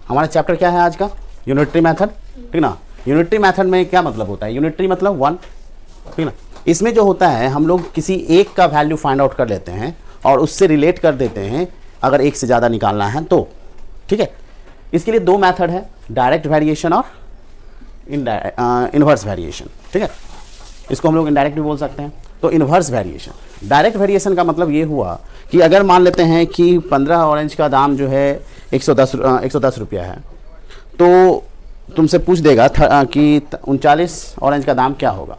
हमारा चैप्टर क्या है आज का? यूनिटरी मेथड, ठीक ना। यूनिटरी मेथड में क्या मतलब होता है? यूनिटरी मतलब 1, ठीक ना। इसमें जो होता है हम लोग किसी एक का वैल्यू फाइंड आउट कर लेते हैं और उससे रिलेट कर देते हैं अगर एक से ज़्यादा निकालना है तो, ठीक है। इसके लिए 2 मेथड है, डायरेक्ट वेरिएशन और इनवर्स वेरिएशन, ठीक है। इसको हम लोग इनडायरेक्ट भी बोल सकते हैं। तो इनवर्स वेरिएशन, डायरेक्ट वेरिएशन का मतलब ये हुआ कि अगर मान लेते हैं कि 15 ऑरेंज का दाम जो है 110 रुपया है, तो तुमसे पूछ देगा कि 39 ऑरेंज का दाम क्या होगा,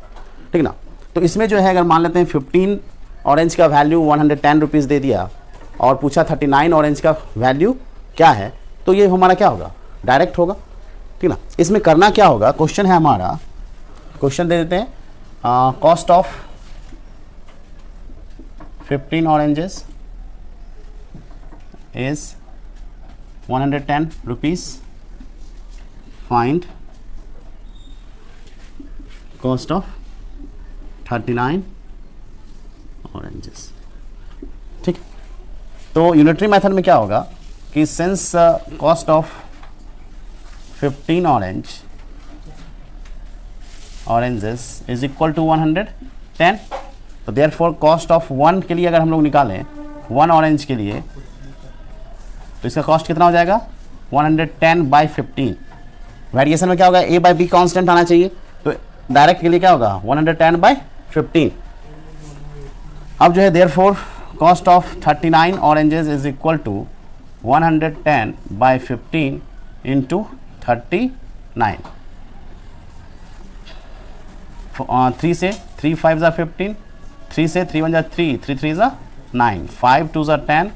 ठीक ना। तो इसमें जो है अगर मान लेते हैं 15 ऑरेंज का वैल्यू 110 रुपीज़ दे दिया और पूछा 39 ऑरेंज का वैल्यू क्या है, तो ये हमारा क्या होगा? डायरेक्ट होगा, ठीक ना। इसमें करना क्या होगा? क्वेश्चन है हमारा, क्वेश्चन दे देते हैं cost of 15 oranges is 110 rupees, find cost of 39 oranges, ठीक। तो यूनिटरी मेथड में क्या होगा कि since cost of 15 oranges is equal to 110, तो देयरफॉर कॉस्ट ऑफ 1 के लिए अगर हम लोग निकालें 1 ऑरेंज के लिए, तो इसका कॉस्ट कितना हो जाएगा? 110/15। वेरिएशन में क्या होगा? a बाई बी कांस्टेंट आना चाहिए, तो डायरेक्ट के लिए क्या होगा? 110/15। अब जो है therefore cost of 39 oranges is equal to 110/15 into 39। 3 से 3 5 ज़ा 15, 3 से 3 1 ज़ा 3, 3 3 ज़ा 9, 5 2 ज़ा 10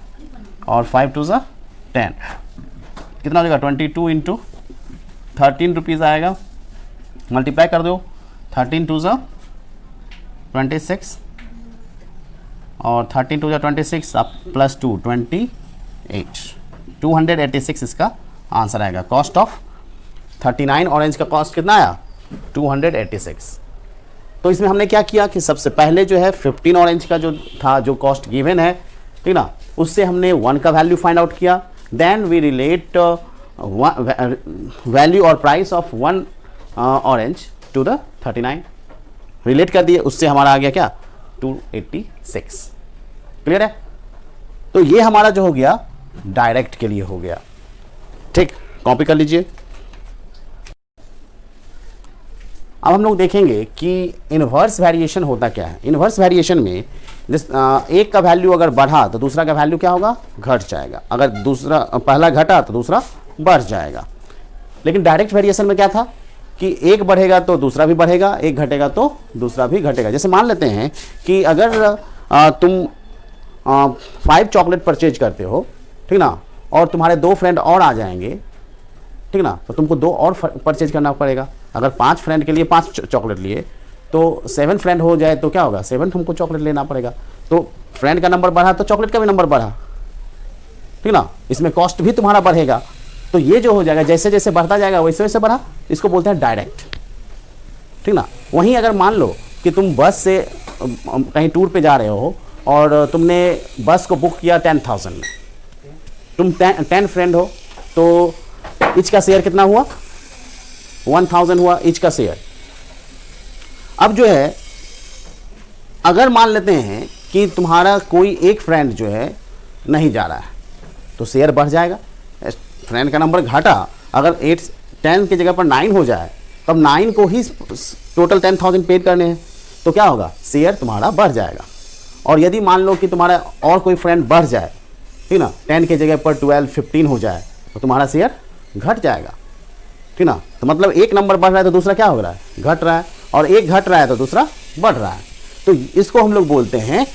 और 5 2 ज़ा 10, कितना हो जाएगा? 22 इंटू 13 रुपीज़ आएगा। मल्टीप्लाई कर दो, 13 2 ज़ा 26 और 13 2 ज़ा 26 अब प्लस 2 28, 286 इसका आंसर आएगा। कॉस्ट ऑफ 39 ऑरेंज का कॉस्ट कितना आया? 286। तो इसमें हमने क्या किया कि सबसे पहले जो है 15 ऑरेंज का जो था, जो कॉस्ट गिवन है, ठीक ना, उससे हमने 1 का वैल्यू फाइंड आउट किया। देन वी रिलेट वैल्यू और price of 1 orange to the 39, relate कर दिए, उससे हमारा आ गया क्या? 286। क्लियर है? तो ये हमारा जो हो गया डायरेक्ट के लिए हो गया, ठीक। कॉपी कर लीजिए। अब हम लोग देखेंगे कि इनवर्स वेरिएशन होता क्या है। इनवर्स वेरिएशन में एक का वैल्यू अगर बढ़ा तो दूसरा का वैल्यू क्या होगा? घट जाएगा। अगर दूसरा पहला घटा तो दूसरा बढ़ जाएगा। लेकिन डायरेक्ट वेरिएशन में क्या था कि एक बढ़ेगा तो दूसरा भी बढ़ेगा, एक घटेगा तो दूसरा भी घटेगा। जैसे मान लेते हैं कि अगर तुम 5 चॉकलेट परचेज करते हो, ठीक ना, और तुम्हारे 2 फ्रेंड और आ जाएंगे, ठीक ना, तो तुमको 2 और परचेज करना पड़ेगा। अगर 5 फ्रेंड के लिए 5 चॉकलेट लिए तो 7 फ्रेंड हो जाए तो क्या होगा? 7 तुमको चॉकलेट लेना पड़ेगा। तो फ्रेंड का नंबर बढ़ा तो चॉकलेट का भी नंबर बढ़ा, ठीक ना। इसमें कॉस्ट भी तुम्हारा बढ़ेगा। तो ये जो हो जाएगा, जैसे जैसे बढ़ता जाएगा वैसे वैसे बढ़ा, इसको बोलते हैं डायरेक्ट, ठीक ना। वहीं अगर मान लो कि तुम बस से कहीं टूर पे जा रहे हो और तुमने बस को बुक किया 10,000 में, तुम 10 फ्रेंड हो, तो ईच का शेयर कितना हुआ? 1000 हुआ ईच का शेयर। अब जो है अगर मान लेते हैं कि तुम्हारा कोई एक फ्रेंड जो है नहीं जा रहा है, तो शेयर बढ़ जाएगा। फ्रेंड का नंबर घटा, अगर 10 की जगह पर 9 हो जाए, तब 9 को ही टोटल 10,000 पेड करने हैं, तो क्या होगा? शेयर तुम्हारा बढ़ जाएगा। और यदि मान लो कि तुम्हारा और कोई फ्रेंड बढ़ जाए, ठीक ना, 10 की जगह पर 12 15 हो जाए, तो तुम्हारा शेयर घट जाएगा, ठीक ना। तो मतलब एक नंबर बढ़ रहा है तो दूसरा क्या हो रहा है? घट रहा है, और एक घट रहा है तो दूसरा बढ़ रहा है। तो इसको हम लोग बोलते हैं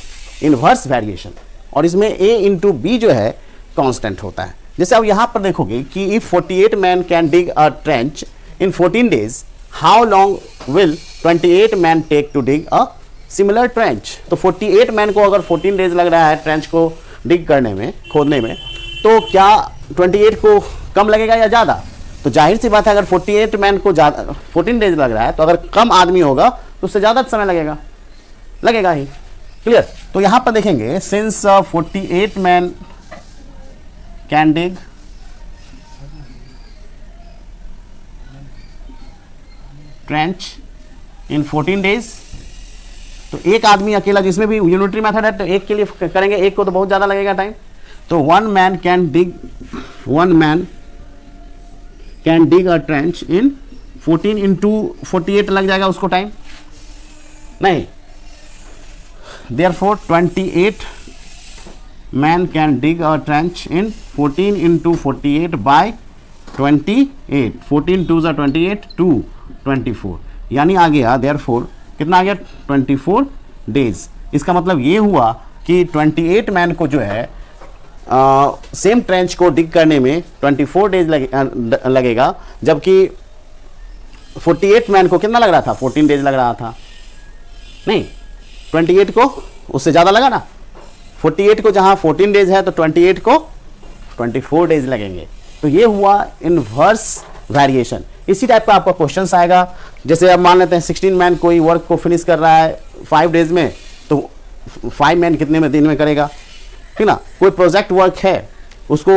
इनवर्स वेरिएशन। और इसमें a इंटू बी जो है कांस्टेंट होता है। जैसे अब यहाँ पर देखोगे कि if 48 man can dig a trench in 14 days, how long will 28 man take to dig a similar trench. तो 48 मैन को अगर 14 डेज लग रहा है ट्रेंच को डिग करने में, खोदने में, तो क्या 28 को कम लगेगा या ज़्यादा? तो जाहिर सी बात है, अगर 48 मैन को 14 डेज लग रहा है, तो अगर कम आदमी होगा तो उससे ज़्यादा समय लगेगा ही। क्लियर? तो यहाँ पर देखेंगे since 48 man can dig trench in 14 days. तो एक आदमी अकेला, जिसमें भी यूनिटरी मेथड है तो एक के लिए करेंगे, एक को तो बहुत ज़्यादा लगेगा टाइम। तो one man can dig a trench in 14 into 48 लग जाएगा उसको टाइम नहीं, therefore 28 man can dig a trench in 14 into 48 by 28, 14 2 are 28, 2 24, यानी आ गया therefore कितना आ गया 24 डेज। इसका मतलब ये हुआ कि 28 मैन को जो है सेम ट्रेंच को डिग करने में 24 डेज लगेगा, जबकि 48 मैन को कितना लग रहा था, 14 डेज लग रहा था नहीं, 28 को उससे ज़्यादा लगा ना, 48 को जहाँ 14 डेज है तो 28 को 24 डेज लगेंगे। तो ये हुआ इनवर्स वेरिएशन। इसी टाइप का आपका क्वेश्चन आएगा। जैसे अब मान लेते हैं 16 मैन कोई वर्क को फिनिश कर रहा है 5 डेज में, तो 5 मैन कितने में दिन में करेगा, ठीक ना। कोई प्रोजेक्ट वर्क है उसको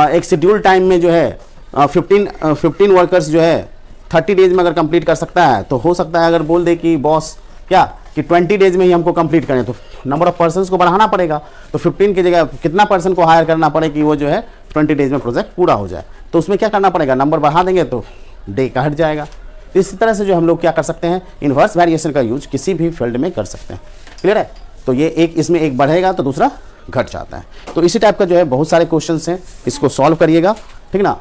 एक शेड्यूल टाइम में जो है 15 वर्कर्स जो है 30 डेज में अगर कंप्लीट कर सकता है, तो हो सकता है अगर बोल दे कि बॉस क्या कि 20 डेज में ही हमको कंप्लीट करें, तो नंबर ऑफ पर्सन्स को बढ़ाना पड़ेगा। तो 15 की जगह कितना पर्सन को हायर करना पड़े कि वो जो है 20 डेज में प्रोजेक्ट पूरा हो जाए। तो उसमें क्या करना पड़ेगा, नंबर बढ़ा देंगे तो डे का हट जाएगा। तो इसी तरह से जो हम लोग क्या कर सकते हैं, इन्वर्स वेरिएशन का यूज किसी भी फील्ड में कर सकते हैं। क्लियर है। तो ये एक इसमें एक बढ़ेगा तो दूसरा घट जाता है। तो इसी टाइप का जो है बहुत सारे क्वेश्चंस हैं, इसको सॉल्व करिएगा, ठीक ना।